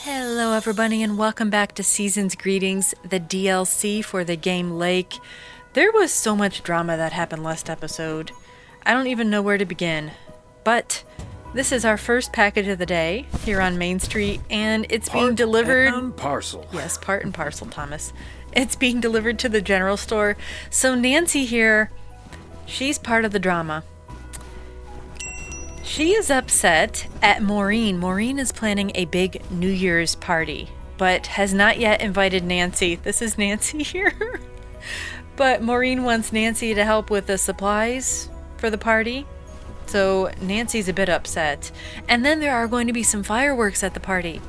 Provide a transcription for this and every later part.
Hello everybody and welcome back to Season's Greetings, the DLC for the game Lake. There was so much drama that happened last episode. I don't even know where to begin. But this is our first package of the day here on Main Street, and it's being delivered... Part and parcel. Yes, part and parcel, Thomas. It's being delivered to the general store. So Nancy here, she's part of the drama. She is upset at Maureen. Maureen is planning a big New Year's party, but has not yet invited Nancy. This is Nancy here. But Maureen wants Nancy to help with the supplies for the party. So Nancy's a bit upset. And then there are going to be some fireworks at the party.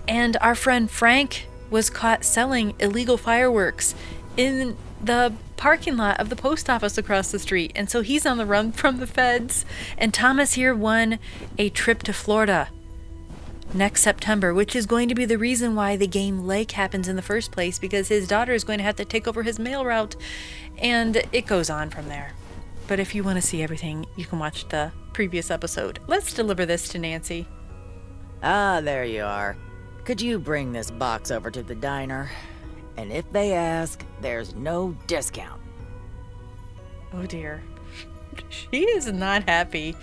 And our friend Frank was caught selling illegal fireworks in the parking lot of the post office across the street, and so he's on the run from the feds. And Thomas here won a trip to Florida next September, which is going to be the reason why the game Lake happens in the first place, because his daughter is going to have to take over his mail route, and it goes on from there. But if you want to see everything, you can watch the previous episode. Let's deliver this to Nancy. Ah, there you are. Could you bring this box over to the diner? And if they ask, there's no discount. Oh dear. She is not happy.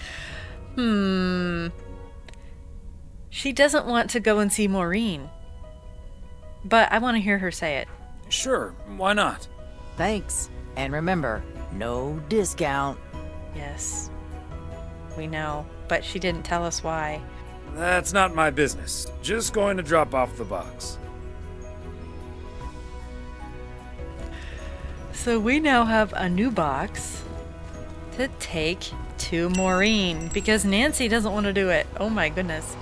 She doesn't want to go and see Maureen. But I want to hear her say it. Sure, why not? Thanks. And remember, no discount. Yes. We know, but she didn't tell us why. That's not my business. Just going to drop off the box. So we now have a new box to take to Maureen because Nancy doesn't want to do it. Oh my goodness.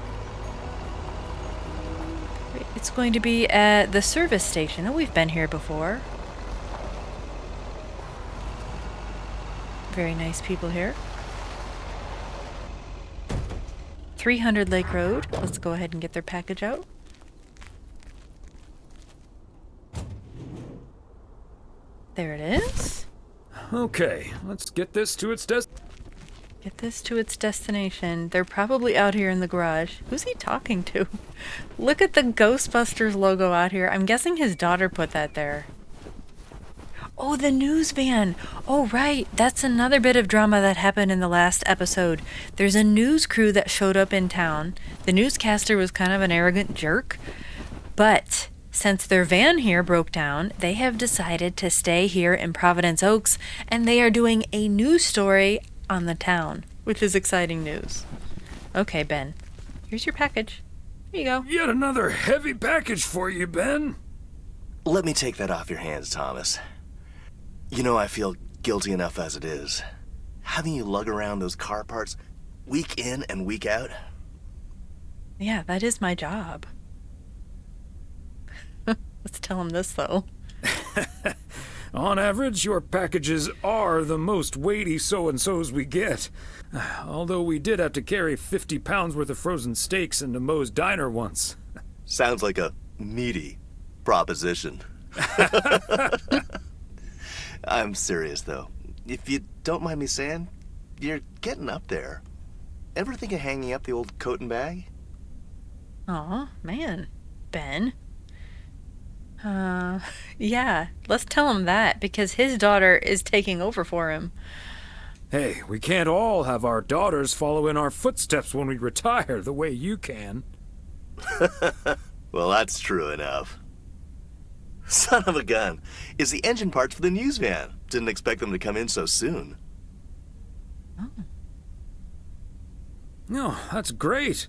It's going to be at the service station. Oh, we've been here before. Very nice people here. 300 Lake Road. Let's go ahead and get their package out. There it is. Okay, let's get this to its destination. They're probably out here in the garage. Who's he talking to? Look at the Ghostbusters logo out here. I'm guessing his daughter put that there. Oh, the news van. Oh, right. That's another bit of drama that happened in the last episode. There's a news crew that showed up in town. The newscaster was kind of an arrogant jerk, but since their van here broke down, they have decided to stay here in Providence Oaks, and they are doing a news story on the town, which is exciting news. Okay, Ben, here's your package. Here you go. Yet another heavy package for you, Ben. Let me take that off your hands, Thomas. You know, I feel guilty enough as it is. Having you lug around those car parts week in and week out. Yeah, that is my job. Let's tell him this, though. On average, your packages are the most weighty so-and-sos we get. Although we did have to carry 50 pounds worth of frozen steaks into Moe's diner once. Sounds like a meaty proposition. I'm serious, though. If you don't mind me saying, you're getting up there. Ever think of hanging up the old coat and bag? Aw, man. Ben. Yeah, let's tell him that, because his daughter is taking over for him. Hey, we can't all have our daughters follow in our footsteps when we retire the way you can. Well, that's true enough. Son of a gun. Is the engine parts for the news van. Didn't expect them to come in so soon. Oh. Oh, that's great.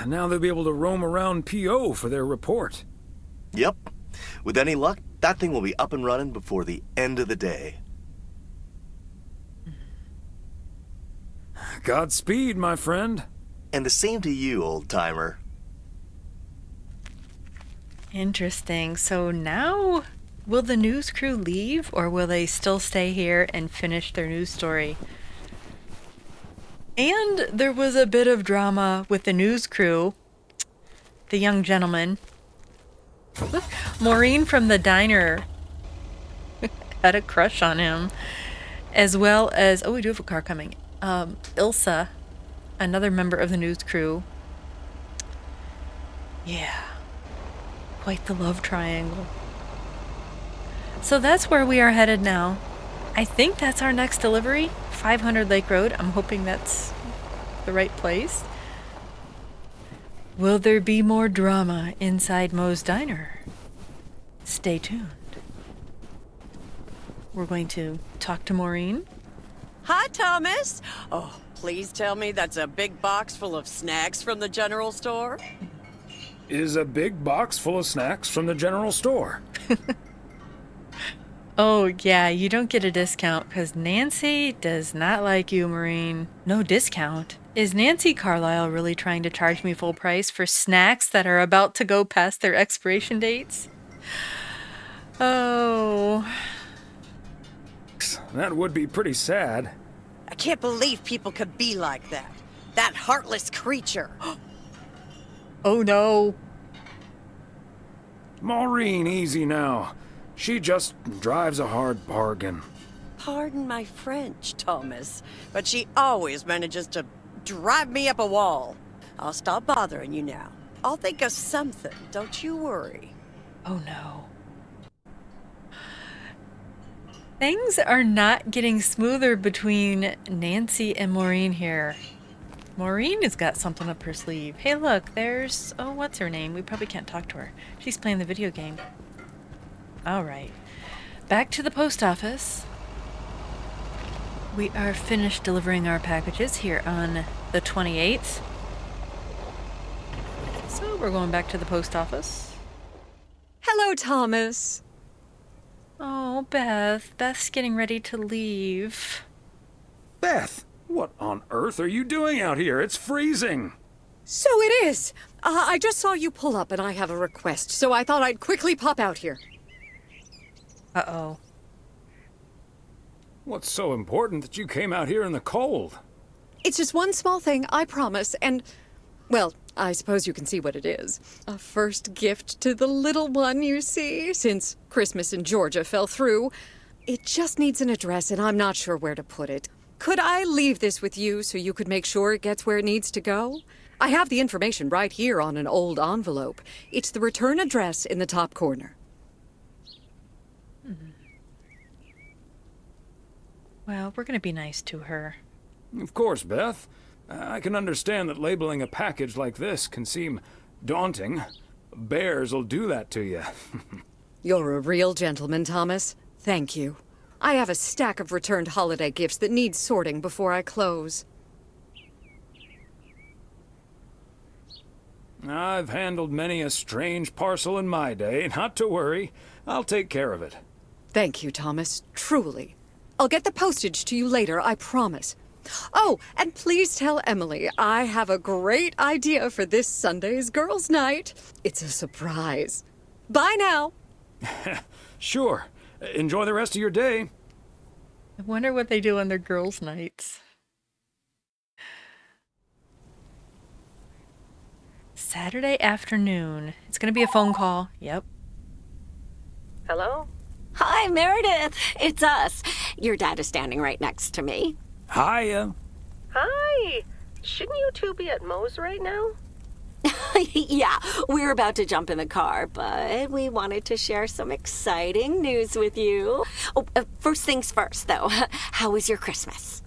Now they'll be able to roam around P.O. for their report. Yep. With any luck, that thing will be up and running before the end of the day. Godspeed, my friend. And the same to you, old-timer. Interesting. So now, will the news crew leave, or will they still stay here and finish their news story? And there was a bit of drama with the news crew. The young gentleman. Maureen from the diner had a crush on him, as well as, oh, we do have a car coming. Ilsa, another member of the news crew. Yeah. quite the love triangle. So that's where we are headed now. I think that's our next delivery, 500 Lake Road. I'm hoping that's the right place. Will there be more drama inside Moe's Diner? Stay tuned. We're going to talk to Maureen. Hi, Thomas. Oh, please tell me that's a big box full of snacks from the general store. Is a big box full of snacks from the general store. Oh, yeah, you don't get a discount because Nancy does not like you, Maureen. No discount. Is Nancy Carlisle really trying to charge me full price for snacks that are about to go past their expiration dates? Oh. That would be pretty sad. I can't believe people could be like that. That heartless creature. Oh, no. Maureen, easy now. She just drives a hard bargain. Pardon my French, Thomas, but she always manages to drive me up a wall. I'll stop bothering you now. I'll think of something, don't you worry. Oh, no. Things are not getting smoother between Nancy and Maureen here. Maureen has got something up her sleeve. Hey, look, there's... Oh, what's her name? We probably can't talk to her. She's playing the video game. All right. Back to the post office. We are finished delivering our packages here on the 28th. So we're going back to the post office. Hello, Thomas. Oh, Beth. Beth's getting ready to leave. Beth, what on earth are you doing out here? It's freezing. So it is. I just saw you pull up and I have a request, so I thought I'd quickly pop out here. Uh-oh. What's so important that you came out here in the cold? It's just one small thing, I promise, and, well, I suppose you can see what it is. A first gift to the little one, you see, since Christmas in Georgia fell through. It just needs an address and I'm not sure where to put it. Could I leave this with you so you could make sure it gets where it needs to go? I have the information right here on an old envelope. It's the return address in the top corner. Well, we're going to be nice to her. Of course, Beth. I can understand that labeling a package like this can seem daunting. Bears will do that to you. You're a real gentleman, Thomas. Thank you. I have a stack of returned holiday gifts that need sorting before I close. I've handled many a strange parcel in my day. Not to worry. I'll take care of it. Thank you, Thomas. Truly. I'll get the postage to you later, I promise. Oh, and please tell Emily I have a great idea for this Sunday's girls' night. It's a surprise. Bye now. Sure. Enjoy the rest of your day. I wonder what they do on their girls' nights. Saturday afternoon. It's going to be a phone call. Yep. Hello? Hi, Meredith. It's us. Your dad is standing right next to me. Hiya. Hi. Shouldn't you two be at Moe's right now? Yeah, we're about to jump in the car, but we wanted to share some exciting news with you. Oh, first things first, though. How was your Christmas?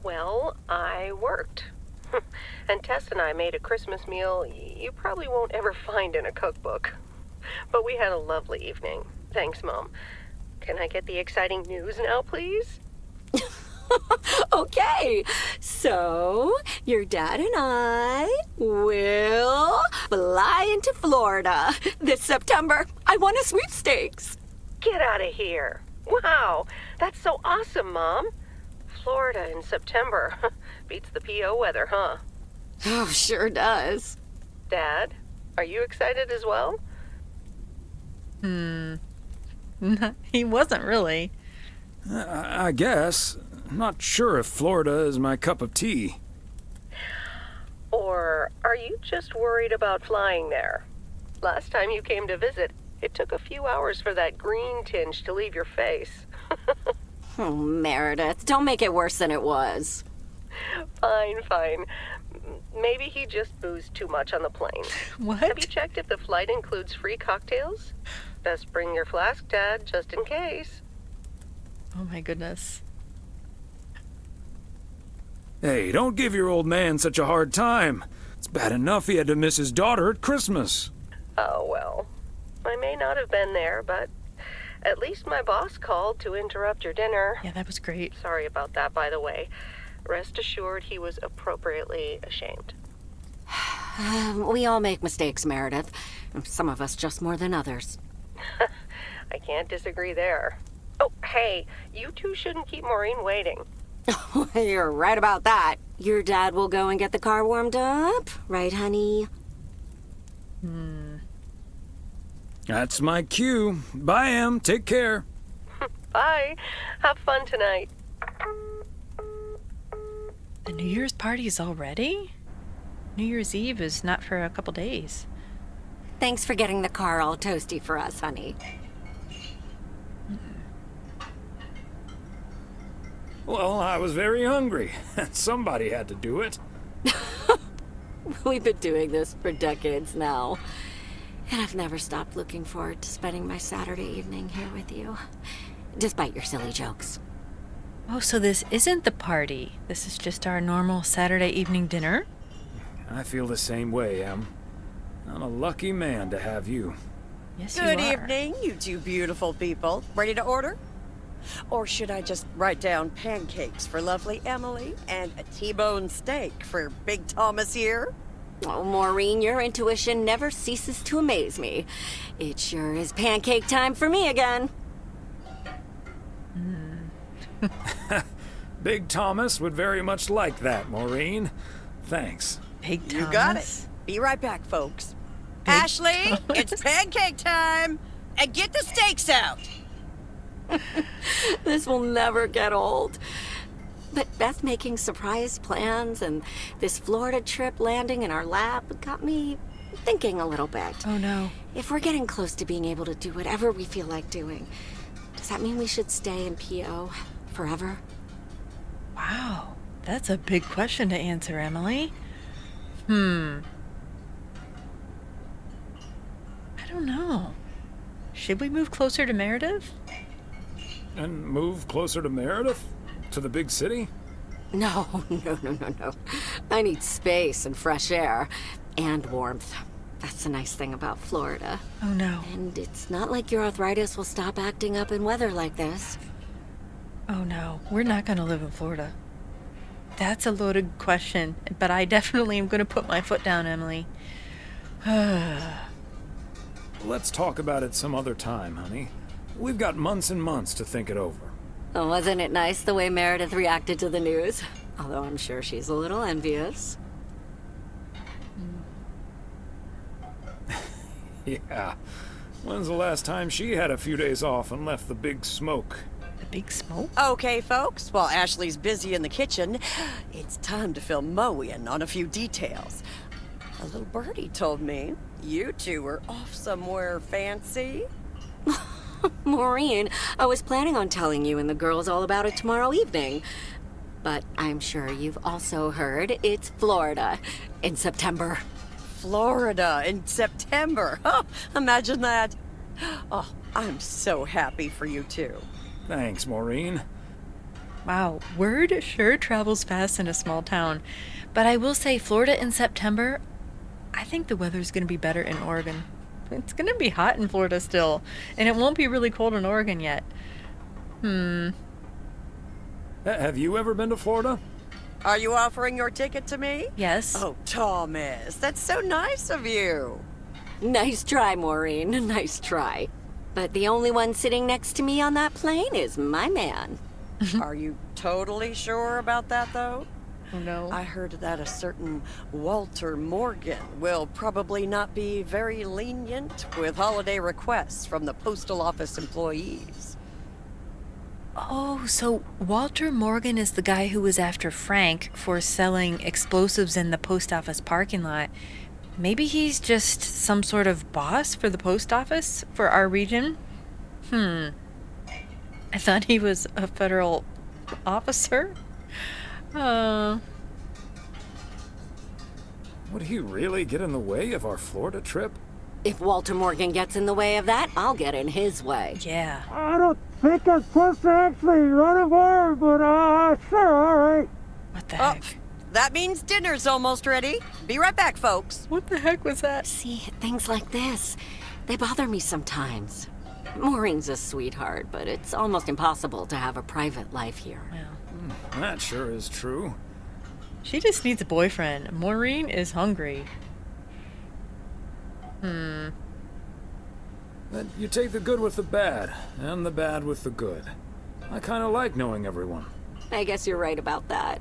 Well, I worked. And Tess and I made a Christmas meal you probably won't ever find in a cookbook. But we had a lovely evening. Thanks, Mom. Can I get the exciting news now, please? Okay, so your dad and I will fly into Florida this September. I won a sweepstakes. Get out of here. Wow, that's so awesome, Mom. Florida in September. Beats the PO weather, huh? Oh, sure does. Dad, are you excited as well? He wasn't really. I guess. Not sure if Florida is my cup of tea. Or are you just worried about flying there? Last time you came to visit, it took a few hours for that green tinge to leave your face. Oh, Meredith, don't make it worse than it was. Fine. Maybe he just boozed too much on the plane. What? Have you checked if the flight includes free cocktails? Best bring your flask, Dad, just in case. Oh my goodness. Hey, don't give your old man such a hard time. It's bad enough he had to miss his daughter at Christmas. Oh, well. I may not have been there, but at least my boss called to interrupt your dinner. Yeah, that was great. Sorry about that, by the way. Rest assured he was appropriately ashamed. We all make mistakes, Meredith. Some of us just more than others. I can't disagree there. Oh, hey, you two shouldn't keep Maureen waiting. You're right about that. Your dad will go and get the car warmed up, right, honey? That's my cue. Bye, Em. Take care. Bye. Have fun tonight. The New Year's party is already? New Year's Eve is not for a couple days. Thanks for getting the car all toasty for us, honey. Well, I was very hungry. Somebody had to do it. We've been doing this for decades now. And I've never stopped looking forward to spending my Saturday evening here with you. Despite your silly jokes. Oh, so this isn't the party. This is just our normal Saturday evening dinner? I feel the same way, Em. I'm a lucky man to have you. Yes, Good you are. evening, you two beautiful people. Ready to order? Or should I just write down pancakes for lovely Emily and a T-bone steak for Big Thomas here? Oh, Maureen, your intuition never ceases to amaze me. It sure is pancake time for me again. Big Thomas would very much like that, Maureen. Thanks. Big Thomas. You got it. Be right back, folks. Ashley, it's pancake time! And get the steaks out! This will never get old. But Beth making surprise plans and this Florida trip landing in our lap got me thinking a little bit. Oh no. If we're getting close to being able to do whatever we feel like doing, does that mean we should stay in PO forever? Wow. That's a big question to answer, Emily. I don't know. Should we move closer to Meredith? And move closer to Meredith? To the big city? No. I need space and fresh air and warmth. That's the nice thing about Florida. Oh no. And it's not like your arthritis will stop acting up in weather like this. Oh no. We're not going to live in Florida. That's a loaded question, but I definitely am going to put my foot down, Emily. Let's talk about it some other time, honey. We've got months and months to think it over. Oh, wasn't it nice the way Meredith reacted to the news? Although I'm sure she's a little envious. Yeah. When's the last time she had a few days off and left the big smoke? The big smoke? Okay, folks, while Ashley's busy in the kitchen, it's time to fill Moe in on a few details. A little birdie told me you two were off somewhere fancy. Maureen, I was planning on telling you and the girls all about it tomorrow evening. But I'm sure you've also heard it's Florida in September. Florida in September. Oh, imagine that. Oh, I'm so happy for you two. Thanks, Maureen. Wow, word sure travels fast in a small town. But I will say, Florida in September, I think the weather's going to be better in Oregon. It's going to be hot in Florida still, and it won't be really cold in Oregon yet. Have you ever been to Florida? Are you offering your ticket to me? Yes. Oh, Thomas, that's so nice of you. Nice try, Maureen. Nice try. But the only one sitting next to me on that plane is my man. Are you totally sure about that, though? Oh no. I heard that a certain Walter Morgan will probably not be very lenient with holiday requests from the postal office employees. Oh, so Walter Morgan is the guy who was after Frank for selling explosives in the post office parking lot. Maybe he's just some sort of boss for the post office for our region? I thought he was a federal officer. Would he really get in the way of our Florida trip? If Walter Morgan gets in the way of that, I'll get in his way. Yeah. I don't think I'm supposed to actually run a bar, but sure, all right. What the Oh, heck? that means dinner's almost ready. Be right back, folks. What the heck was that? See, things like this, they bother me sometimes. Maureen's a sweetheart, but it's almost impossible to have a private life here. Well, That sure is true. she just needs a boyfriend. Maureen is hungry. Then you take the good with the bad, and the bad with the good. I kind of like knowing everyone. I guess you're right about that.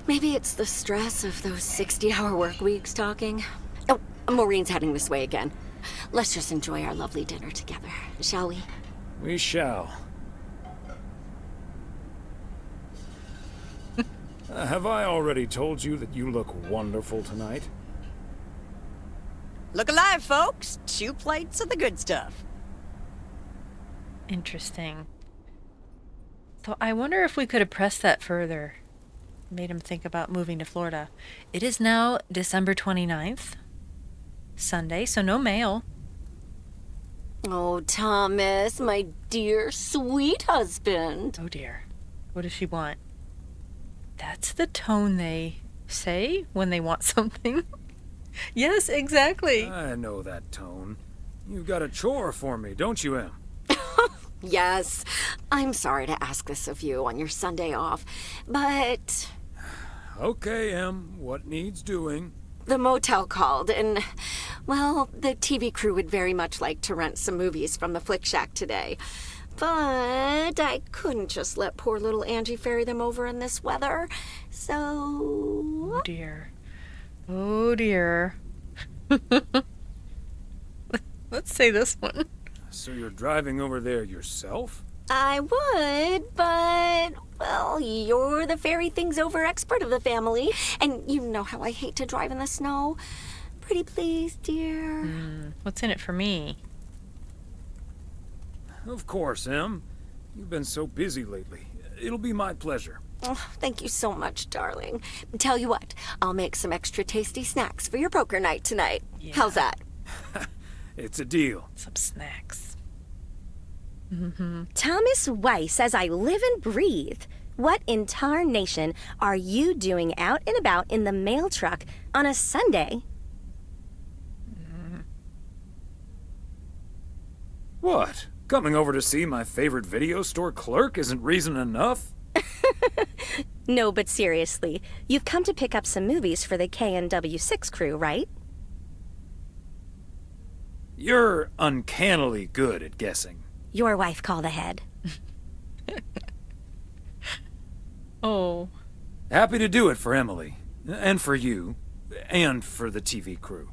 Maybe it's the stress of those 60-hour work weeks talking. Oh, Maureen's heading this way again. Let's just enjoy our lovely dinner together, shall we? We shall. Have I already told you that you look wonderful tonight? Look alive, folks. 2 plates of the good stuff. Interesting. So I wonder if we could have pressed that further. Made him think about moving to Florida. It is now December 29th. Sunday, so no mail. Oh, Thomas, my dear, sweet husband. Oh dear. What does she want? That's the tone they say when they want something. Yes, exactly. I know that tone. You've got a chore for me, don't you, Em? Yes, I'm sorry to ask this of you on your Sunday off, but Okay, Em, what needs doing? the motel called, and, well, the TV crew would very much like to rent some movies from the Flick Shack today. But I couldn't just let poor little Angie ferry them over in this weather, so... Oh dear. Oh dear. Let's say this one. So you're driving over there yourself? I would, but, well, you're the ferry things over expert of the family, and you know how I hate to drive in the snow. Pretty please, dear. What's in it for me? Of course, Em. You've been so busy lately. It'll be my pleasure. Oh, thank you so much, darling. Tell you what, I'll make some extra tasty snacks for your poker night tonight. Yeah. How's that? It's a deal. Some snacks. Thomas Weiss says I live and breathe. What in tarnation are you doing out and about in the mail truck on a Sunday? What? Coming over to see my favorite video store clerk isn't reason enough? No, but seriously, you've come to pick up some movies for the KNW6 crew, right? You're uncannily good at guessing. Your wife called ahead. Oh. Happy to do it for Emily. And for you. And for the TV crew.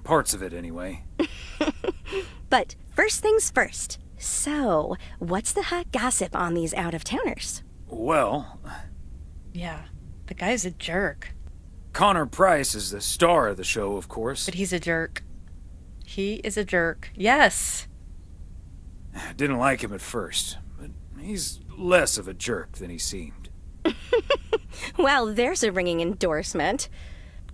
Parts of it, anyway. But first things first. So, what's the hot gossip on these out-of-towners? Well, Yeah. The guy's a jerk. Connor Price is the star of the show, of course. But he's a jerk. He is a jerk. Yes. Didn't like him at first, but he's less of a jerk than he seemed. Well, there's a ringing endorsement.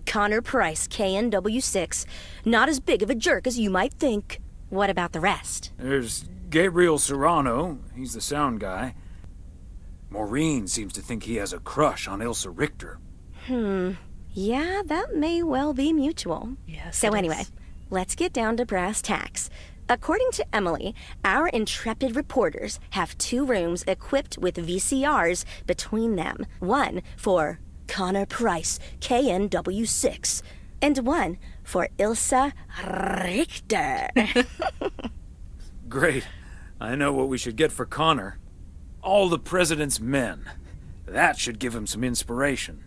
Connor Price, KNW6, not as big of a jerk as you might think. What about the rest? There's Gabriel Serrano, he's the sound guy. Maureen seems to think he has a crush on Ilsa Richter. Yeah, that may well be mutual. Yes. So it anyway, is. let's get down to brass tacks. According to Emily, our intrepid reporters have 2 rooms equipped with VCRs between them. One for Connor Price, KNW6, and one for Ilsa Richter. Great. I know what we should get for Connor. All the President's Men. That should give him some inspiration.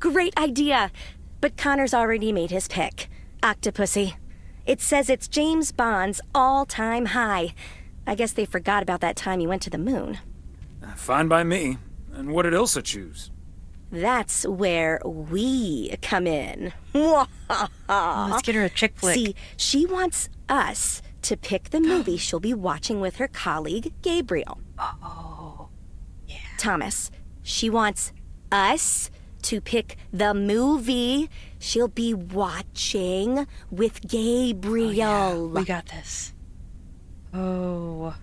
Great idea. But Connor's already made his pick. Octopussy. It says it's James Bond's all-time high. I guess they forgot about that time he went to the moon. Fine by me. And what did Ilsa choose? That's where we come in. Let's get her a chick flick. See, she wants us to pick the movie she'll be watching with her colleague, Gabriel. Oh. Yeah. Thomas, she wants us to pick the movie she'll be watching with Gabriel. Oh, yeah. We got this. Oh,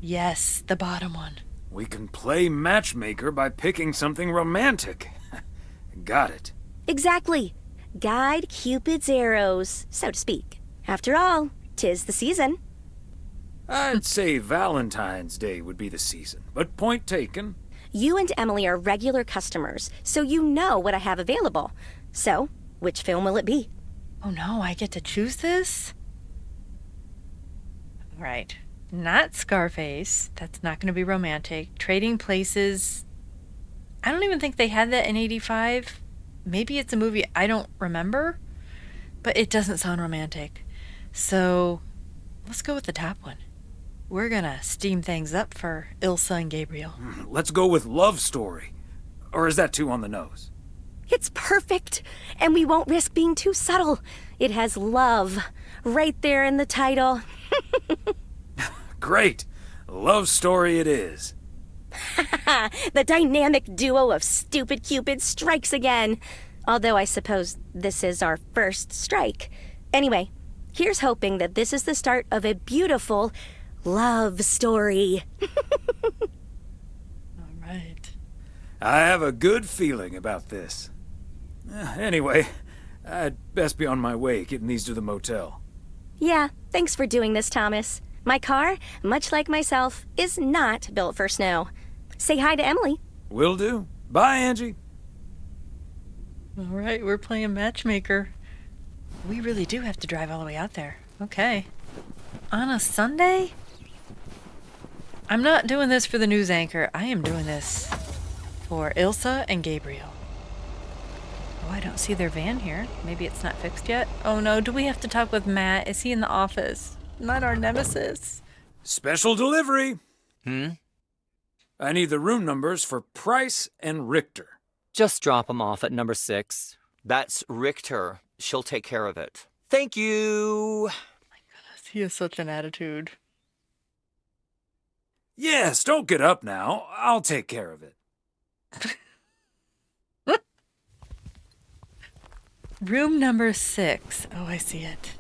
yes, the bottom one. We can play Matchmaker by picking something romantic. Got it. Exactly. Guide Cupid's arrows, so to speak. After all, 'tis the season. I'd say Valentine's Day would be the season, but point taken. You and Emily are regular customers, so you know what I have available. So, which film will it be? Oh no, I get to choose this? Right. Not Scarface. That's not going to be romantic. Trading Places. I don't even think they had that in 85. Maybe it's a movie I don't remember, but it doesn't sound romantic. So, let's go with the top one. We're gonna steam things up for Ilsa and Gabriel. Let's go with Love Story. Or is that too on the nose? It's perfect, and we won't risk being too subtle. It has love right there in the title. Great. Love Story it is. The dynamic duo of stupid Cupid strikes again. Although I suppose this is our first strike. Anyway, here's hoping that this is the start of a beautiful love story. All right. I have a good feeling about this. Anyway, I'd best be on my way getting these to the motel. Yeah, thanks for doing this, Thomas. My car, much like myself, is not built for snow. Say hi to Emily. Will do. Bye, Angie. All right, we're playing Matchmaker. We really do have to drive all the way out there. Okay. On a Sunday? I'm not doing this for the news anchor. I am doing this for Ilsa and Gabriel. Oh, I don't see their van here. Maybe it's not fixed yet. Oh no, do we have to talk with Matt? Is he in the office? Not our nemesis. Special delivery. I need the room numbers for Price and Richter. Just drop them off at number 6. That's Richter. She'll take care of it. Thank you. My goodness, he has such an attitude. Yes, don't get up now. I'll take care of it. Room number 6. Oh, I see it.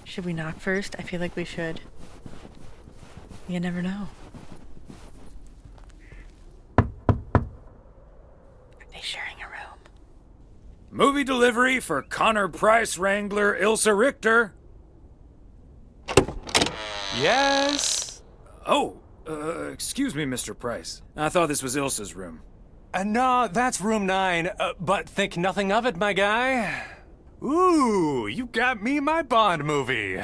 Should we knock first? I feel like we should. You never know. Are they sharing a room? Movie delivery for Connor Price Wrangler Ilsa Richter. Yes? Oh, excuse me, Mr. Price. I thought this was Ilsa's room. No, that's room 9, but think nothing of it, my guy. Ooh, you got me my Bond movie.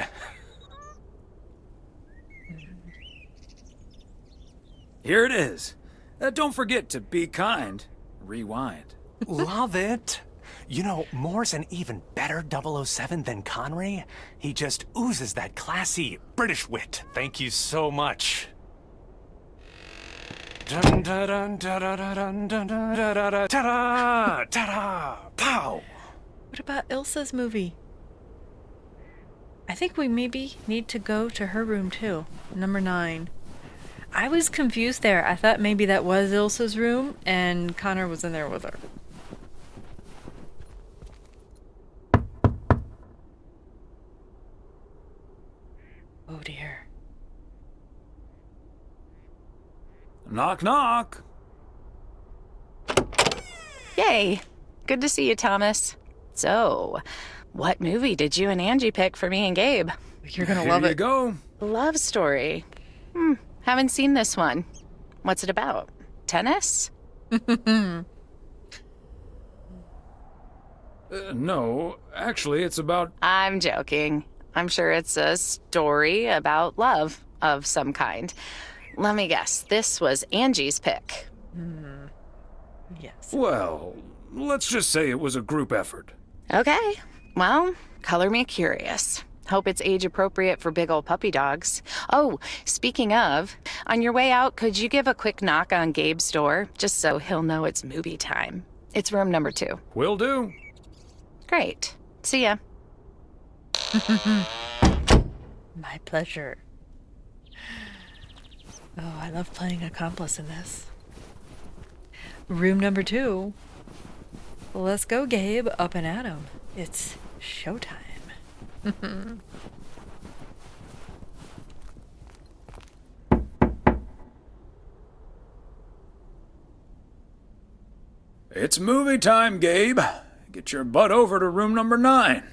Here it is. Don't forget to be kind. Rewind. Love it. You know, Moore's an even better 007 than Connery. He just oozes that classy British wit. Thank you so much. Dun dun dun dun dun dun dun dun dun ta-da! Ta-da! Pow! What about Ilsa's movie? I think we maybe need to go to her room too. Number 9. I was confused there. I thought maybe that was Ilsa's room and Connor was in there with her. Oh dear. Knock, knock. Yay. Good to see you, Thomas. So, what movie did you and Angie pick for me and Gabe? You're gonna love it. Here you go. Love Story. Haven't seen this one. What's it about? Tennis? No, actually, it's about... I'm joking. I'm sure it's a story about love of some kind. Let me guess. This was Angie's pick. Yes. Well, let's just say it was a group effort. Okay. Well, color me curious. Hope it's age appropriate for big old puppy dogs. Oh, speaking of, on your way out, could you give a quick knock on Gabe's door, just so he'll know it's movie time? It's room number 2. Will do. Great. See ya. My pleasure. Oh, I love playing accomplice in this. Room number 2. Let's go, Gabe. Up and at 'em. It's showtime. It's movie time, Gabe. Get your butt over to room number 9.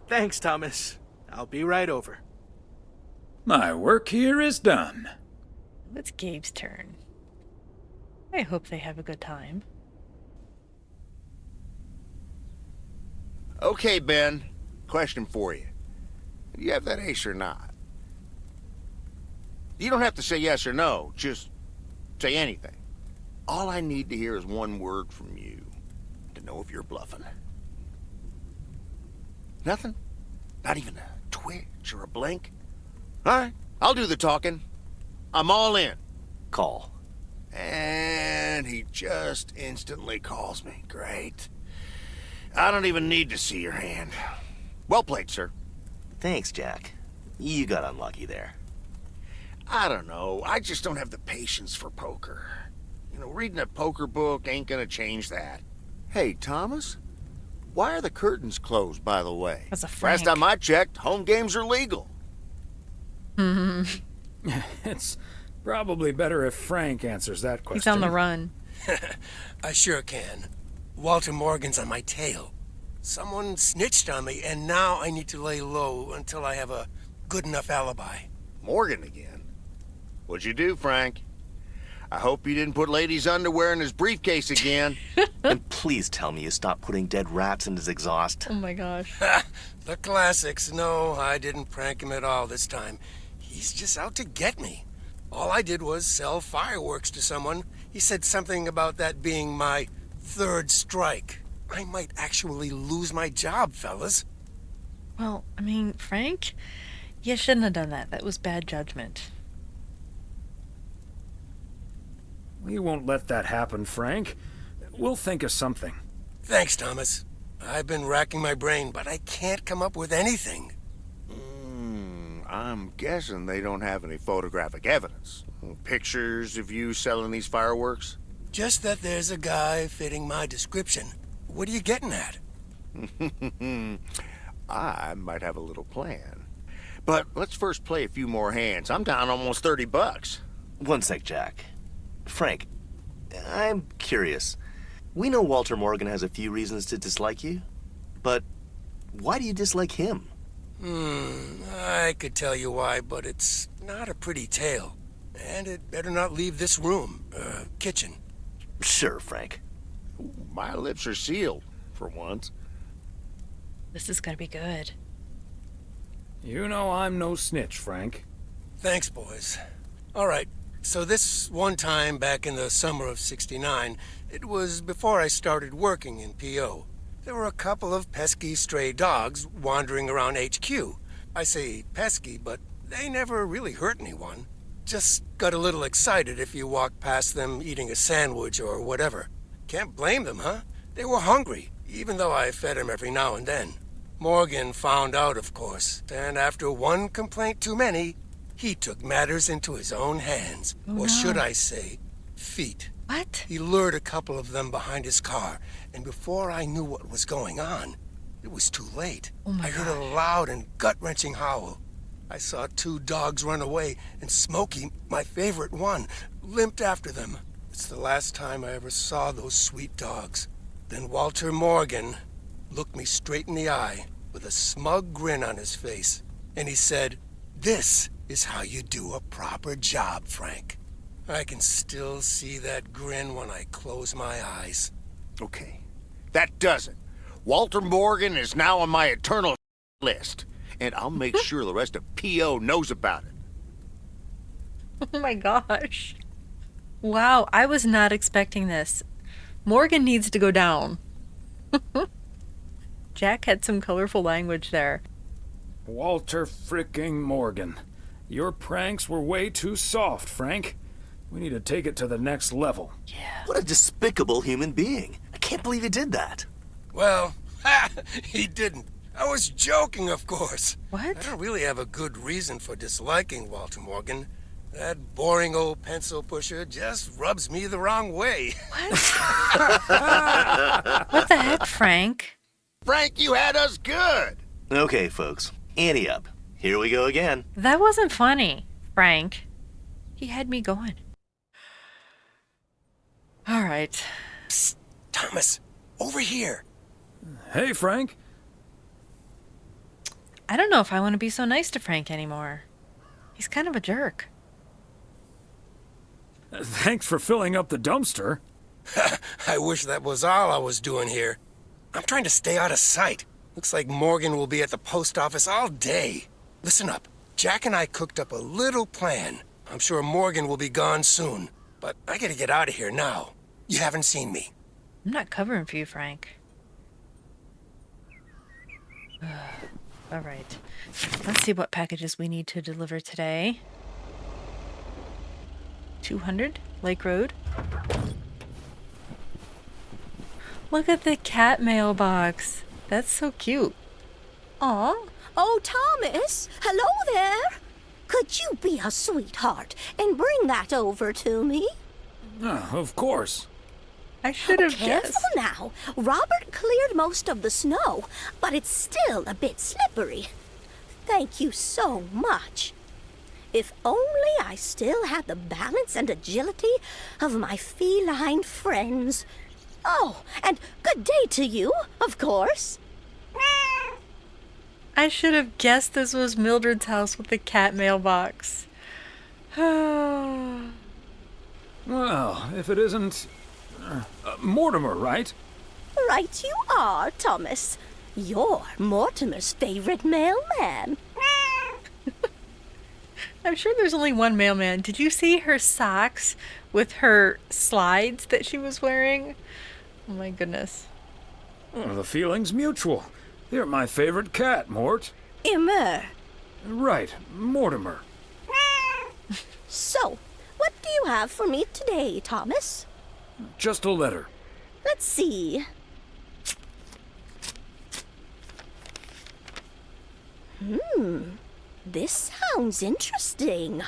Thanks, Thomas. I'll be right over. My work here is done. It's Gabe's turn. I hope they have a good time. Okay, Ben. Question for you. Do you have that ace or not? You don't have to say yes or no. Just say anything. All I need to hear is one word from you to know if you're bluffing. Nothing? Not even a twitch or a blink? All right, I'll do the talking. I'm all in. Call. And he just instantly calls me. Great. I don't even need to see your hand. Well played, sir. Thanks, Jack. You got unlucky there. I don't know. I just don't have the patience for poker. You know, reading a poker book ain't gonna change that. Hey, Thomas? Why are the curtains closed, by the way? That's a Frank. Last time I checked, home games are legal. It's probably better if Frank answers that question. He's on the run. I sure can. Walter Morgan's on my tail. Someone snitched on me, and now I need to lay low until I have a good enough alibi. Morgan again? What'd you do, Frank? I hope you didn't put ladies' underwear in his briefcase again. And please tell me you stopped putting dead rats in his exhaust. Oh my gosh. The classics. No, I didn't prank him at all this time. He's just out to get me. All I did was sell fireworks to someone. He said something about that being my third strike. I might actually lose my job, fellas. Well, I mean, Frank, you shouldn't have done that. That was bad judgment. We won't let that happen, Frank. We'll think of something. Thanks, Thomas. I've been racking my brain, but I can't come up with anything. I'm guessing they don't have any photographic evidence. Pictures of you selling these fireworks? Just that there's a guy fitting my description. What are you getting at? I might have a little plan. But let's first play a few more hands. I'm down almost $30. One sec, Jack. Frank, I'm curious. We know Walter Morgan has a few reasons to dislike you, but why do you dislike him? I could tell you why, but it's not a pretty tale. And it better not leave this room, kitchen. Sure, Frank. My lips are sealed, for once. This is gonna be good. You know I'm no snitch, Frank. Thanks, boys. All right, so this one time back in the summer of '69, it was before I started working in P.O. There were a couple of pesky stray dogs wandering around HQ. I say pesky, but they never really hurt anyone. Just got a little excited if you walked past them eating a sandwich or whatever. Can't blame them, huh? They were hungry, even though I fed them every now and then. Morgan found out, of course, and after one complaint too many, he took matters into his own hands. Or should I say, feet. What? He lured a couple of them behind his car, and before I knew what was going on, it was too late. I heard a loud and gut-wrenching howl. I saw two dogs run away, and Smokey, my favorite one, limped after them. It's the last time I ever saw those sweet dogs. Then Walter Morgan looked me straight in the eye with a smug grin on his face, and he said, "This is how you do a proper job, Frank." I can still see that grin when I close my eyes. Okay, that does it. Walter Morgan is now on my eternal list, and I'll make sure the rest of P.O. knows about it. Oh my gosh. Wow, I was not expecting this. Morgan needs to go down. Jack had some colorful language there. Walter fricking Morgan. Your pranks were way too soft, Frank. We need to take it to the next level. Yeah. What a despicable human being. I can't believe he did that. Well, he didn't. I was joking, of course. What? I don't really have a good reason for disliking Walter Morgan. That boring old pencil pusher just rubs me the wrong way. What the heck, Frank? Frank, you had us good. Okay, folks, ante up. Here we go again. That wasn't funny, Frank. He had me going. All right. Psst, Thomas, over here. Hey, Frank. I don't know if I want to be so nice to Frank anymore. He's kind of a jerk. Thanks for filling up the dumpster. I wish that was all I was doing here. I'm trying to stay out of sight. Looks like Morgan will be at the post office all day. Listen up. Jack and I cooked up a little plan. I'm sure Morgan will be gone soon, but I gotta get out of here now. You haven't seen me. I'm not covering for you, Frank. All right. Let's see what packages we need to deliver today. 200 Lake Road. Look at the cat mailbox. That's so cute. Aw. Oh, Thomas, hello there. Could you be a sweetheart and bring that over to me? Of course. I should have Careful guessed. now. Robert cleared most of the snow, but it's still a bit slippery. Thank you so much. If only I still had the balance and agility of my feline friends. Oh, and good day to you, of course. I should have guessed this was Mildred's house with the cat mailbox. Well, if it isn't... Mortimer, right? Right you are, Thomas. You're Mortimer's favorite mailman. I'm sure there's only one mailman. Did you see her socks with her slides that she was wearing? Oh my goodness. The feeling's mutual. You're my favorite cat, Mort. Immer. Right, Mortimer. So, what do you have for me today, Thomas? Just a letter. Let's see. This sounds interesting.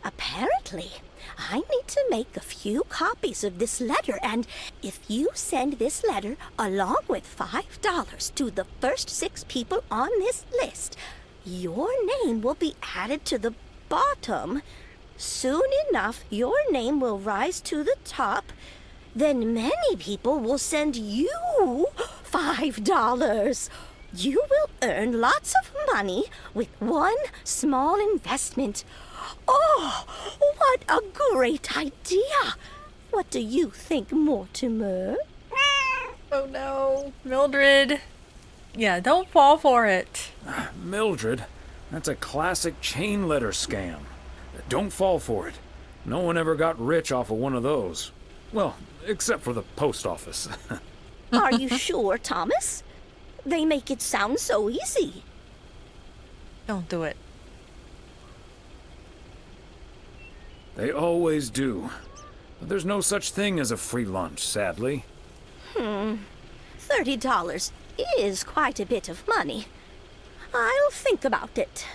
Apparently, I need to make a few copies of this letter, and if you send this letter along with $5 to the first 6 people on this list, your name will be added to the bottom. Soon enough, your name will rise to the top. Then many people will send you $5. You will earn lots of money with one small investment. Oh, what a great idea! What do you think, Mortimer? Oh no, Mildred. Yeah, don't fall for it. Mildred, that's a classic chain letter scam. Don't fall for it. No one ever got rich off of one of those. Well, except for the post office. Are you sure, Thomas? They make it sound so easy. Don't do it. They always do. But there's no such thing as a free lunch, sadly. $30 is quite a bit of money. I'll think about it.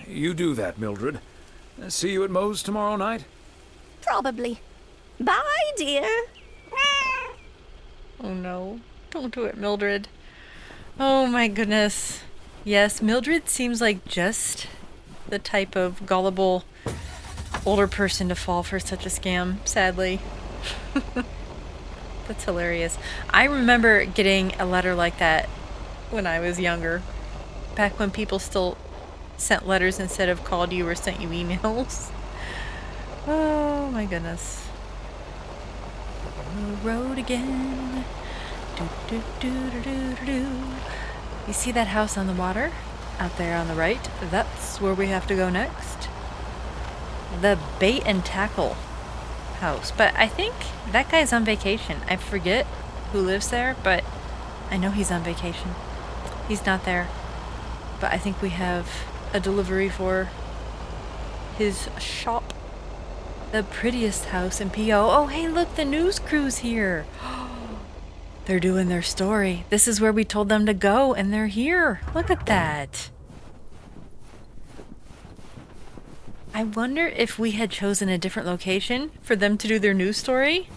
You do that, Mildred. See you at Moe's tomorrow night? Probably. Bye, dear. Oh no, don't do it, Mildred. Oh my goodness. Yes, Mildred seems like just the type of gullible older person to fall for such a scam, sadly. That's hilarious. I remember getting a letter like that when I was younger. Back when people still sent letters instead of called you or sent you emails. Oh my goodness. The road again. Do, do, do, do, do, do, do. You see that house on the water? Out there on the right? That's where we have to go next. The bait and tackle house. But I think that guy's on vacation. I forget who lives there, but I know he's on vacation. He's not there. But I think we have a delivery for his shop. The prettiest house in P.O. Oh, hey, look, the news crew's here. They're doing their story. This is where we told them to go, and they're here. Look at that. I wonder if we had chosen a different location for them to do their news story,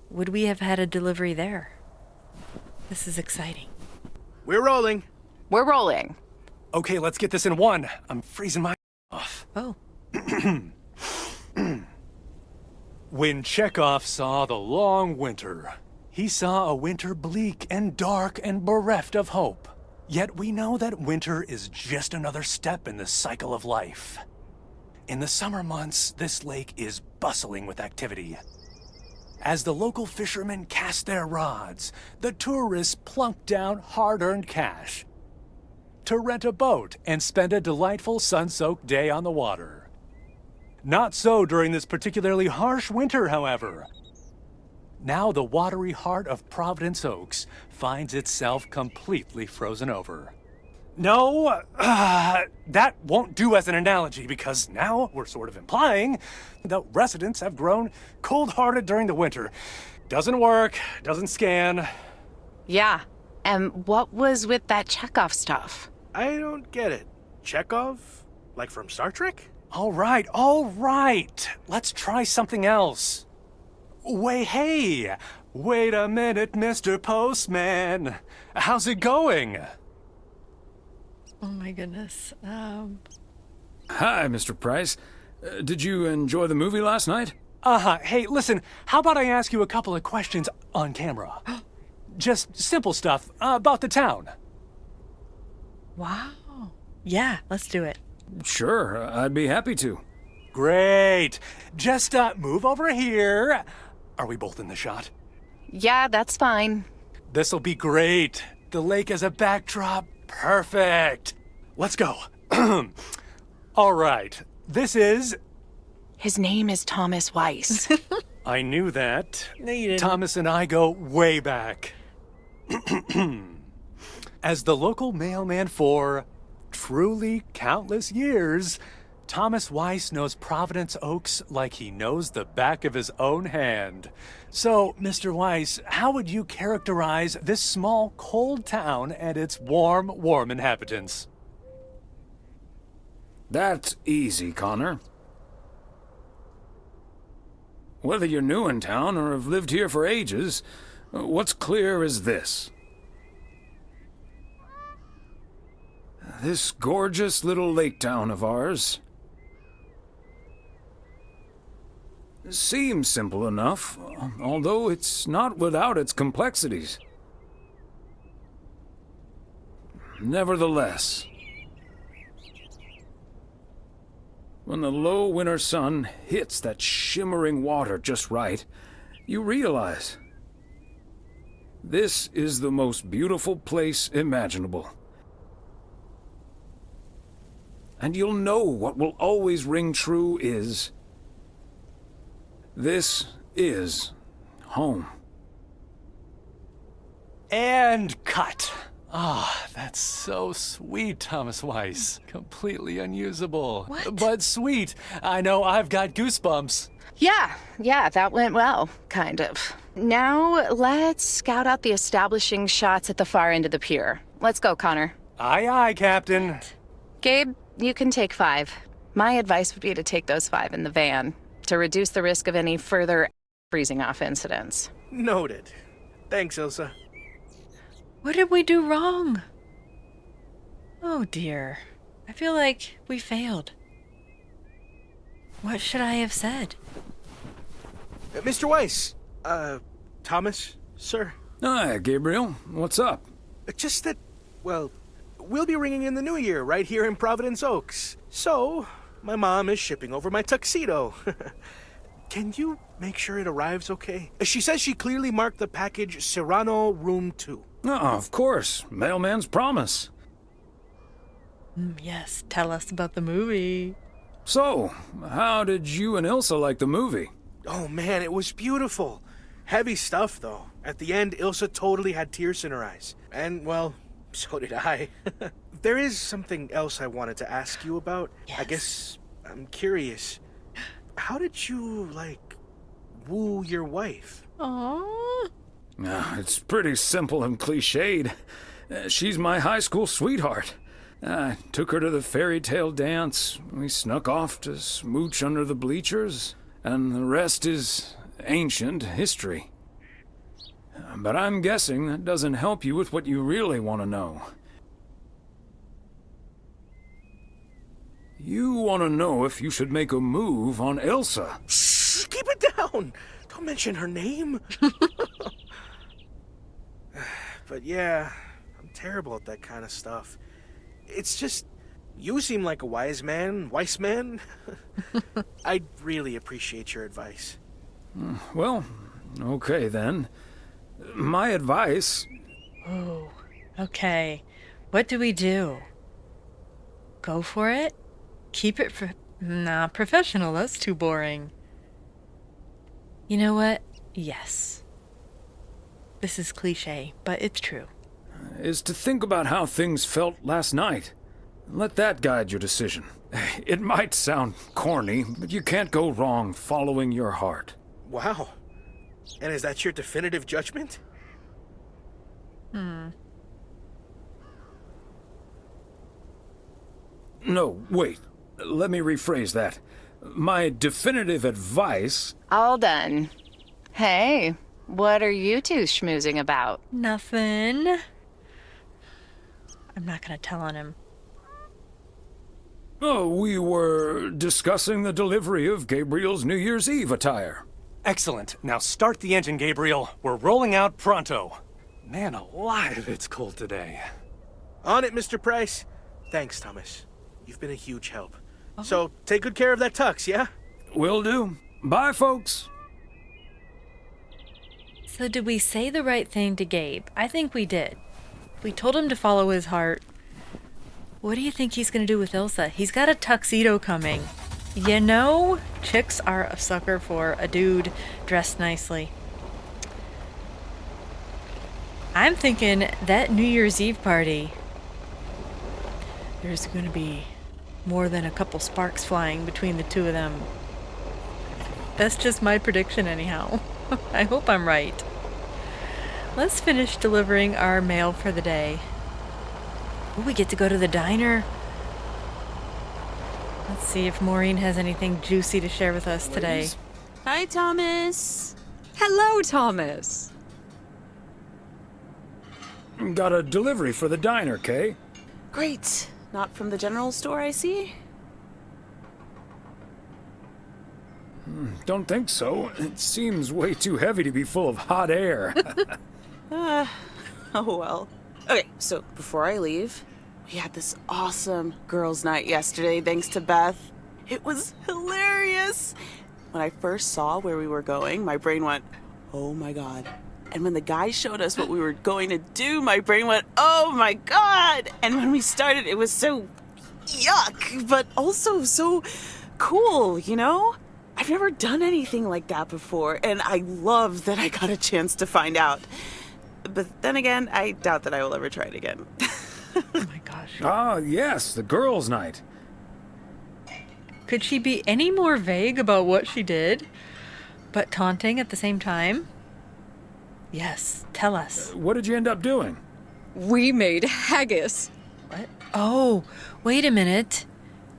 would we have had a delivery there? This is exciting. We're rolling. We're rolling. Okay, let's get this in one. I'm freezing my off. Oh. When Chekhov saw the long winter, he saw a winter bleak and dark and bereft of hope. Yet we know that winter is just another step in the cycle of life. In the summer months, this lake is bustling with activity. As the local fishermen cast their rods, the tourists plunk down hard-earned cash to rent a boat and spend a delightful sun-soaked day on the water. Not so during this particularly harsh winter, however. Now the watery heart of Providence Oaks finds itself completely frozen over. No, that won't do as an analogy because now we're sort of implying that residents have grown cold-hearted during the winter. Doesn't work, doesn't scan. Yeah, and what was with that Chekhov stuff? I don't get it. Chekhov? Like from Star Trek? All right. Let's try something else. Wait a minute, Mr. Postman. How's it going? Oh my goodness. Hi, Mr. Price. Did you enjoy the movie last night? Hey, listen, how about I ask you a couple of questions on camera? Just simple stuff about the town. Wow. Yeah, let's do it. Sure, I'd be happy to. Great. Just move over here. Are we both in the shot? Yeah, that's fine. This'll be great. The lake as a backdrop. Perfect. Let's go. All right. This is... His name is Thomas Weiss. I knew that. No, you didn't. Thomas and I go way back. As the local mailman for truly countless years, Thomas Weiss knows Providence Oaks like he knows the back of his own hand. So, Mr. Weiss, how would you characterize this small, cold town and its warm inhabitants? That's easy, Connor. Whether you're new in town or have lived here for ages, what's clear is this. This gorgeous little lake town of ours seems simple enough, although it's not without its complexities. Nevertheless, when the low winter sun hits that shimmering water just right, you realize this is the most beautiful place imaginable. And you'll know what will always ring true is, this is home. And cut. That's so sweet, Thomas Weiss. Completely unusable. What? But sweet. I know, I've got goosebumps. Yeah, that went well, kind of. Now, let's scout out the establishing shots at the far end of the pier. Let's go, Connor. Aye, Captain. Gabe, you can take 5. My advice would be to take those 5 in the van to reduce the risk of any further freezing off incidents. Noted. Thanks, Ilsa. What did we do wrong? Oh dear. I feel like we failed. What should I have said? Mr. Weiss. Thomas, sir. Hi, Gabriel. What's up? Just that, well, we'll be ringing in the new year right here in Providence Oaks. So, my mom is shipping over my tuxedo. Can you make sure it arrives okay? She says she clearly marked the package Serrano Room 2. Oh, of course. Mailman's promise. Yes, tell us about the movie. So, how did you and Ilsa like the movie? Oh man, it was beautiful. Heavy stuff, though. At the end, Ilsa totally had tears in her eyes. And, well, so did I. There is something else I wanted to ask you about. Yes. I guess I'm curious. How did you, woo your wife? Aww. It's pretty simple and cliched. She's my high school sweetheart. I took her to the fairy tale dance. We snuck off to smooch under the bleachers, and the rest is ancient history. But I'm guessing that doesn't help you with what you really want to know. You want to know if you should make a move on Ilsa. Shh, keep it down. Don't mention her name. But yeah, I'm terrible at that kind of stuff. It's just, you seem like a wise man. I'd really appreciate your advice. Well, okay then. My advice... Oh, okay. What do we do? Go for it? Keep it Nah, professional, that's too boring. You know what? Yes. This is cliche, but it's true. Is to think about how things felt last night. Let that guide your decision. It might sound corny, but you can't go wrong following your heart. Wow. And is that your definitive judgment? No, wait. Let me rephrase that. My definitive advice... All done. Hey, what are you two schmoozing about? Nothing. I'm not gonna tell on him. Oh, we were discussing the delivery of Gabriel's New Year's Eve attire. Excellent. Now start the engine, Gabriel. We're rolling out pronto. Man alive, it's cold today. On it, Mr. Price. Thanks, Thomas. You've been a huge help. So, take good care of that tux, yeah? Will do. Bye, folks. So did we say the right thing to Gabe? I think we did. We told him to follow his heart. What do you think he's going to do with Ilsa? He's got a tuxedo coming. You know, chicks are a sucker for a dude dressed nicely. I'm thinking that New Year's Eve party, there's going to be more than a couple sparks flying between the two of them. That's just my prediction anyhow. I hope I'm right. Let's finish delivering our mail for the day. Oh, we get to go to the diner. Let's see if Maureen has anything juicy to share with us today. Hi, Thomas. Hello, Thomas. Got a delivery for the diner, Kay. Great. Not from the general store, I see? Don't think so. It seems way too heavy to be full of hot air. Oh well. Okay, so before I leave, we had this awesome girls' night yesterday thanks to Beth. It was hilarious. When I first saw where we were going, my brain went, oh my god. And when the guy showed us what we were going to do, my brain went, oh my god! And when we started, it was so yuck, but also so cool, you know? I've never done anything like that before, and I love that I got a chance to find out. But then again, I doubt that I will ever try it again. Oh my gosh. Ah, yes, the girls' night. Could she be any more vague about what she did, but taunting at the same time? Yes, tell us. What did you end up doing? We made haggis. What? Oh, wait a minute.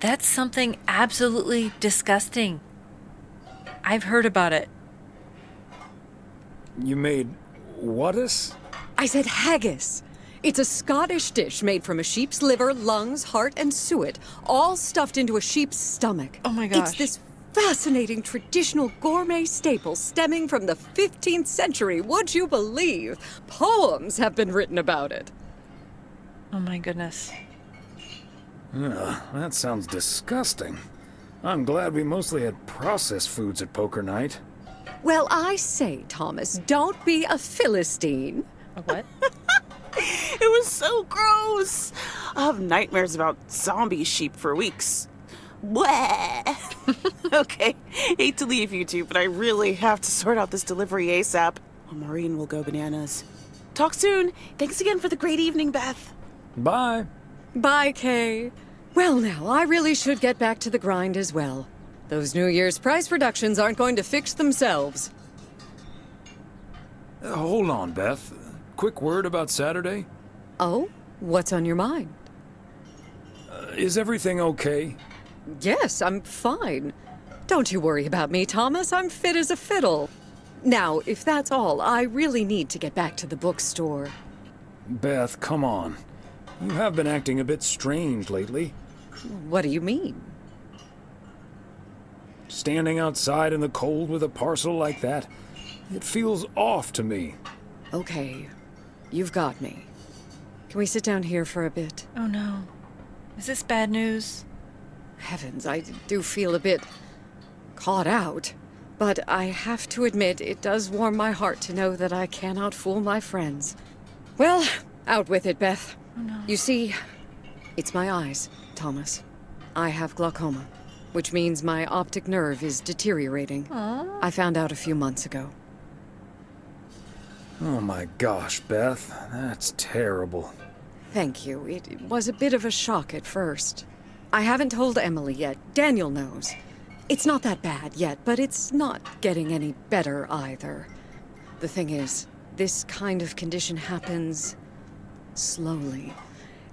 That's something absolutely disgusting. I've heard about it. You made whatus? I said haggis. It's a Scottish dish made from a sheep's liver, lungs, heart, and suet, all stuffed into a sheep's stomach. Oh my gosh. It's this fascinating traditional gourmet staple stemming from the 15th century. Would you believe? Poems have been written about it. Oh my goodness. That sounds disgusting. I'm glad we mostly had processed foods at poker night. Well, I say, Thomas, don't be a Philistine. A what? It was so gross. I'll have nightmares about zombie sheep for weeks. Bleh. Okay, hate to leave you two, but I really have to sort out this delivery ASAP. Or Maureen will go bananas. Talk soon. Thanks again for the great evening, Beth. Bye. Bye, Kay. Well, now, I really should get back to the grind as well. Those New Year's price reductions aren't going to fix themselves. Hold on, Beth. Quick word about Saturday. Oh? What's on your mind? Is everything okay? Yes, I'm fine. Don't you worry about me, Thomas. I'm fit as a fiddle. Now, if that's all, I really need to get back to the bookstore. Beth, come on. You have been acting a bit strange lately. What do you mean? Standing outside in the cold with a parcel like that, it feels off to me. Okay, you've got me. Can we sit down here for a bit? Oh no. Is this bad news? Heavens, I do feel a bit caught out. But I have to admit, it does warm my heart to know that I cannot fool my friends. Well, out with it, Beth. Oh no. You see, it's my eyes, Thomas. I have glaucoma, which means my optic nerve is deteriorating. Aww. I found out a few months ago. Oh my gosh, Beth. That's terrible. Thank you. It was a bit of a shock at first. I haven't told Emily yet. Daniel knows. It's not that bad yet, but it's not getting any better either. The thing is, this kind of condition happens slowly.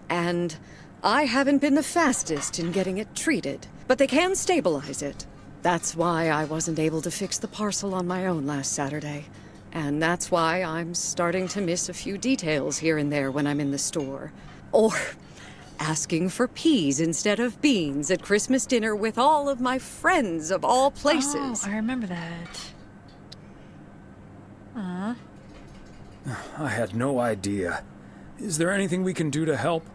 And I haven't been the fastest in getting it treated, but they can stabilize it. That's why I wasn't able to fix the parcel on my own last Saturday. And that's why I'm starting to miss a few details here and there when I'm in the store. Or asking for peas instead of beans at Christmas dinner with all of my friends of all places. Oh, I remember that. Aw. I had no idea. Is there anything we can do to help?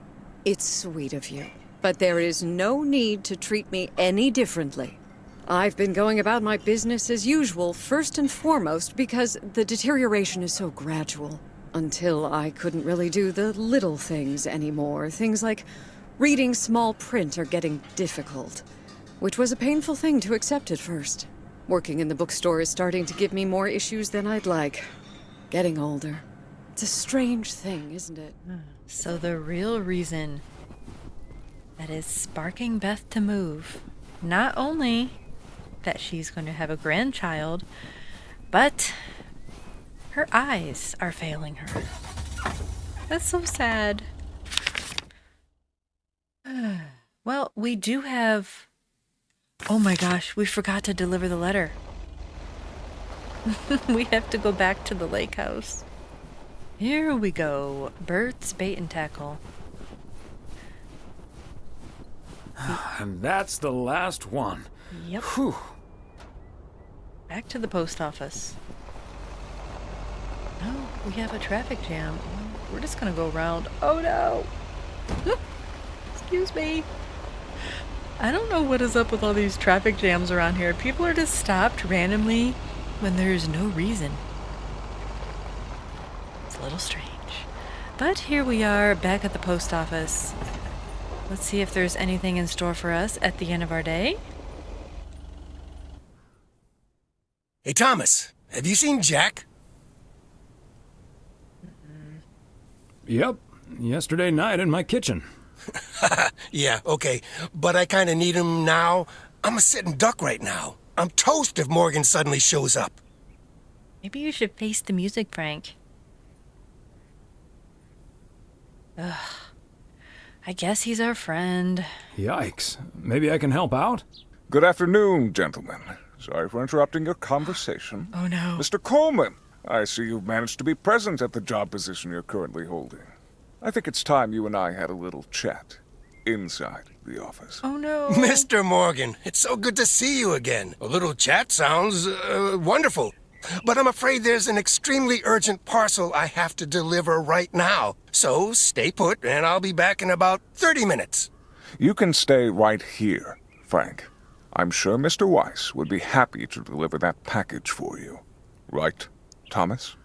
It's sweet of you, but there is no need to treat me any differently. I've been going about my business as usual, first and foremost, because the deterioration is so gradual. Until I couldn't really do the little things anymore. Things like reading small print are getting difficult, which was a painful thing to accept at first. Working in the bookstore is starting to give me more issues than I'd like. Getting older. It's a strange thing, isn't it? So the real reason that is sparking Beth to move, not only that she's going to have a grandchild, but her eyes are failing her. That's so sad. Well, we do have... Oh my gosh, we forgot to deliver the letter. We have to go back to the lake house. Here we go. Bert's Bait and Tackle. And that's the last one. Yep. Whew. Back to the post office. Oh, we have a traffic jam. We're just gonna go around. Oh no! Excuse me. I don't know what is up with all these traffic jams around here. People are just stopped randomly when there's no reason. It's a little strange. But here we are back at the post office. Let's see if there's anything in store for us at the end of our day. Hey, Thomas, have you seen Jack? Yep. Yesterday night in my kitchen. Yeah, okay. But I kind of need him now. I'm a sitting duck right now. I'm toast if Morgan suddenly shows up. Maybe you should face the music, Frank. Ugh. I guess he's our friend. Yikes. Maybe I can help out? Good afternoon, gentlemen. Sorry for interrupting your conversation. Oh, no. Mr. Coleman, I see you've managed to be present at the job position you're currently holding. I think it's time you and I had a little chat inside the office. Oh, no. Mr. Morgan, it's so good to see you again. A little chat sounds wonderful. But I'm afraid there's an extremely urgent parcel I have to deliver right now. So stay put, and I'll be back in about 30 minutes. You can stay right here, Frank. I'm sure Mr. Weiss would be happy to deliver that package for you. Right, Thomas?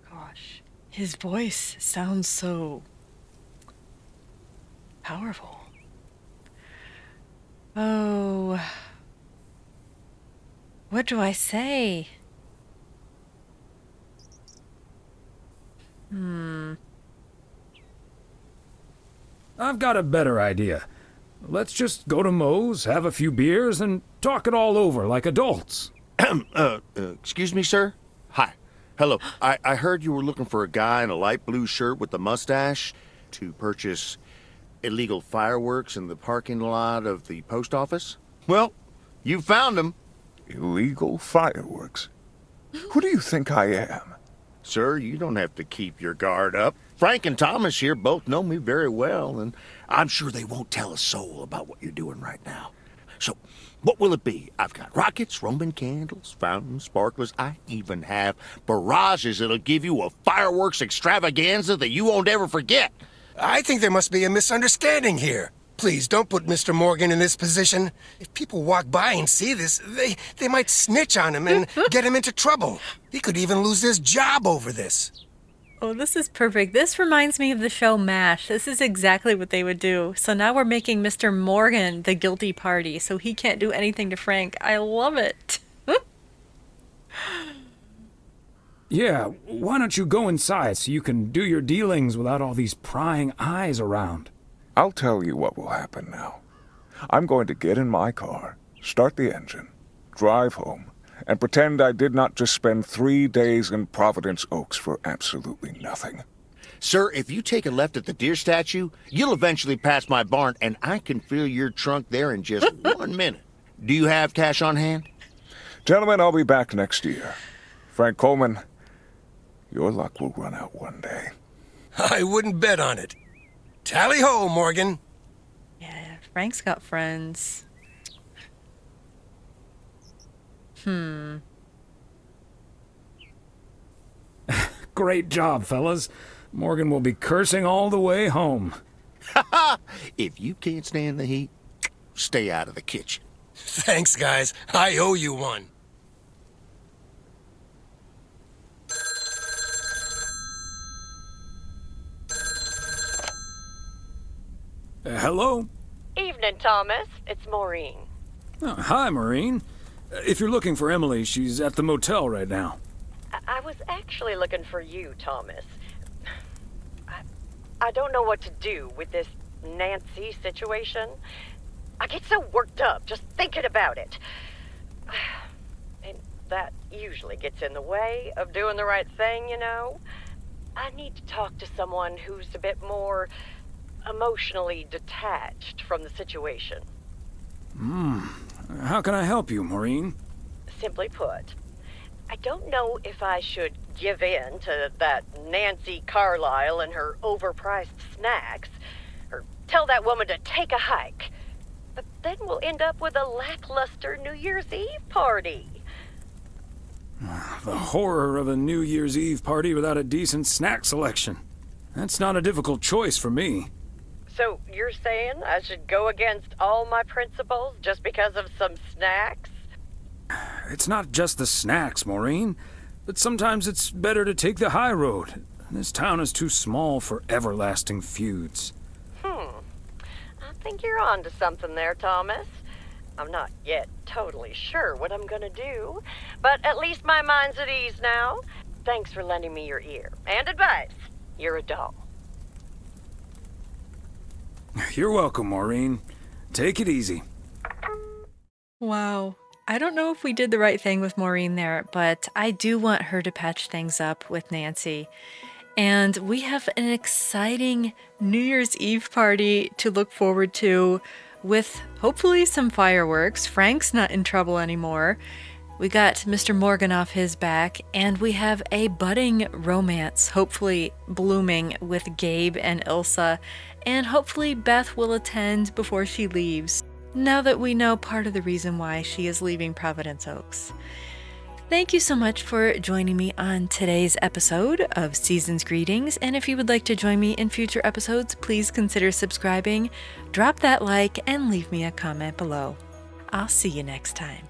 Gosh, his voice sounds so powerful. Oh, what do I say? I've got a better idea. Let's just go to Moe's, have a few beers, and talk it all over like adults. Excuse me, sir? Hi. Hello. I heard you were looking for a guy in a light blue shirt with a mustache to purchase illegal fireworks in the parking lot of the post office? Well, you found him. Illegal fireworks? Who do you think I am? Sir, you don't have to keep your guard up. Frank and Thomas here both know me very well, and I'm sure they won't tell a soul about what you're doing right now. So, what will it be? I've got rockets, Roman candles, fountains, sparklers. I even have barrages that'll give you a fireworks extravaganza that you won't ever forget. I think there must be a misunderstanding here. Please, don't put Mr. Morgan in this position. If people walk by and see this, they might snitch on him and get him into trouble. He could even lose his job over this. Oh, this is perfect. This reminds me of the show MASH. This is exactly what they would do. So now we're making Mr. Morgan the guilty party, so he can't do anything to Frank. I love it. Yeah, why don't you go inside so you can do your dealings without all these prying eyes around? I'll tell you what will happen now. I'm going to get in my car, start the engine, drive home, and pretend I did not just spend 3 days in Providence Oaks for absolutely nothing. Sir, if you take a left at the deer statue, you'll eventually pass my barn, and I can fill your trunk there in just 1 minute. Do you have cash on hand? Gentlemen, I'll be back next year. Frank Coleman, your luck will run out one day. I wouldn't bet on it. Tally-ho, Morgan. Yeah, Frank's got friends. Great job, fellas. Morgan will be cursing all the way home. If you can't stand the heat, stay out of the kitchen. Thanks, guys. I owe you one. Hello? Evening, Thomas. It's Maureen. Oh, hi, Maureen. If you're looking for Emily, she's at the motel right now. I was actually looking for you, Thomas. I don't know what to do with this Nancy situation. I get so worked up just thinking about it. And that usually gets in the way of doing the right thing, you know? I need to talk to someone who's a bit more emotionally detached from the situation. How can I help you, Maureen? Simply put, I don't know if I should give in to that Nancy Carlisle and her overpriced snacks, or tell that woman to take a hike. But then we'll end up with a lackluster New Year's Eve party. The horror of a New Year's Eve party without a decent snack selection. That's not a difficult choice for me. So you're saying I should go against all my principles just because of some snacks? It's not just the snacks, Maureen, but sometimes it's better to take the high road. This town is too small for everlasting feuds. I think you're on to something there, Thomas. I'm not yet totally sure what I'm gonna do, but at least my mind's at ease now. Thanks for lending me your ear and advice. You're a doll. You're welcome, Maureen. Take it easy. Wow. I don't know if we did the right thing with Maureen there, but I do want her to patch things up with Nancy. And we have an exciting New Year's Eve party to look forward to with hopefully some fireworks. Frank's not in trouble anymore. We got Mr. Morgan off his back, and we have a budding romance, hopefully blooming, with Gabe and Ilsa, and hopefully Beth will attend before she leaves, now that we know part of the reason why she is leaving Providence Oaks. Thank you so much for joining me on today's episode of Season's Greetings, and if you would like to join me in future episodes, please consider subscribing, drop that like, and leave me a comment below. I'll see you next time.